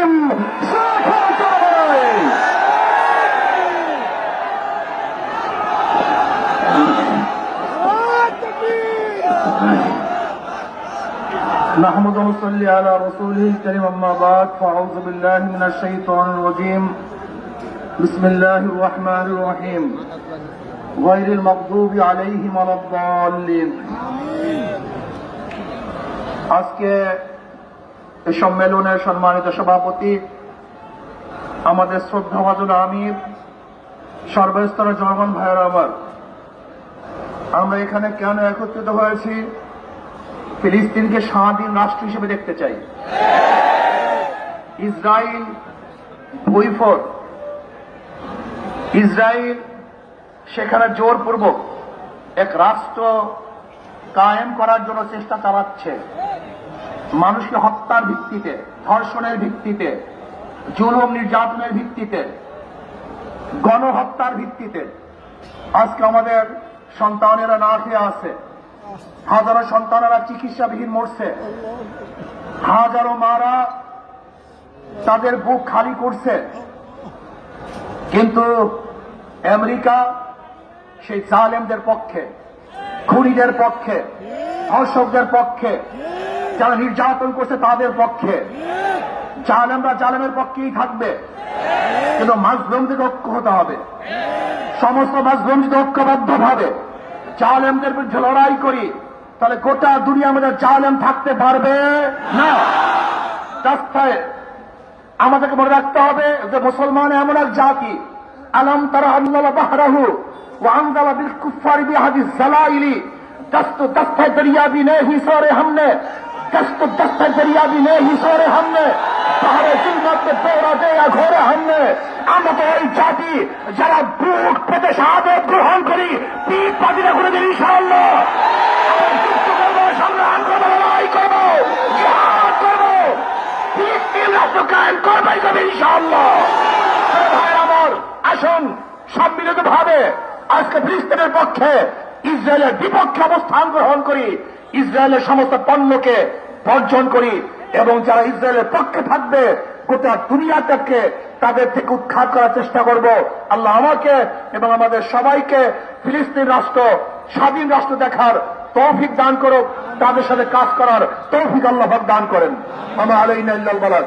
মুসলিম نحمد ونصلي على رسوله الكريم أما بعد فأعوذ بالله من الشيطان الرجيم بسم الله الرحمن الرحيم غير المغضوب عليهم ولا الضالين আজকে এই সম্মেলনের সম্মানিত সভাপতি আমাদের শ্রদ্ধাভাজন আমির সর্বস্তরের জনগণ ভাইয়েরা আমার, আমরা এখানে কেন একত্রিত হয়েছি? ফিলিস্তিনকে স্বাধীন রাষ্ট্র হিসেবে দেখতে চাই। ইসরায়েল ভুইফোর, ইসরায়েল সেখানে জোরপূর্বক এক রাষ্ট্র কায়েম করার জন্য চেষ্টা চালাচ্ছে। মানুষকে হত্যার ভিত্তিতে, ধর্ষণের ভিত্তিতে, জুলুম নির্যাতনের ভিত্তিতে, গণহত্যার ভিত্তিতে আজকে আমাদের সন্তানেরা না খেয়ে আছে, হাজারো সন্তানেরা চিকিৎসাবিহীন মরছে, হাজারো মারা তাদের বুক খালি করছে। কিন্তু আমেরিকা সেই জালেমদের পক্ষে, খুনিদের পক্ষে, ধর্ষকদের পক্ষে, যারা নির্যাতন করছে তাদের পক্ষে। জালেমরা জালেমের পক্ষেই থাকবে, কিন্তু মাজলুমদের ঐক্য হতে হবে। সমস্ত মাজলুম যদি ঐক্যবদ্ধ ভাবে জালেমদের বিরুদ্ধে লড়াই করি, তাহলে গোটা দুনিয়ার মধ্যে জালেম থাকতে পারবে না। রাস্তায় আমাদেরকে মনে রাখতে হবে যে মুসলমান এমন এক জাতি, আলম তারা আল্লাহ বাহরাহু ওয়া আনজালা বিল কুফারি বিহাদিস জালাইলি দস্তু দস্তা দরিয়া भी नहीं हिसोरे हमने दस्तु दस्ता दरिया भी नहीं हिसोरे हमने পাহাড়ে জিন্নাত দৌড়া দেয়া ঘোরে हमने। আমরা তো ওই জাতি যারা বুক পেতে শাহাদত গ্রহণ করি, পিঠ পাতিলে করে দিন ইনশাআল্লাহ। যুদ্ধ করবো, সংগ্রাম করবো, লড়াই করবো, জিহাদ করবো, ফিলিস্তিন রাষ্ট্র কায়েম করবে ইনশাআল্লাহ। ভাই আমার, আসুন সম্মিলিত ভাবে আজকে ফিলিস্তিনের পক্ষে, ইসরায়েলের বিপক্ষে অবস্থান গ্রহণ করি, ইসরায়েলের সমস্ত পণ্যকে বর্জন করি, এবং যারা ইসরায়েলের পক্ষে থাকবে গোটা দুনিয়াটাকে তাদের থেকে উৎখাত করার চেষ্টা করব। আল্লাহ আমাকে এবং আমাদের সবাইকে ফিলিস্তিন রাষ্ট্র স্বাধীন রাষ্ট্র দেখার তৌফিক দান করুক, তাদের সাথে কাজ করার তৌফিক আল্লাহ দান করেন। আমা আলাইনা ইল্লাল বালাগ।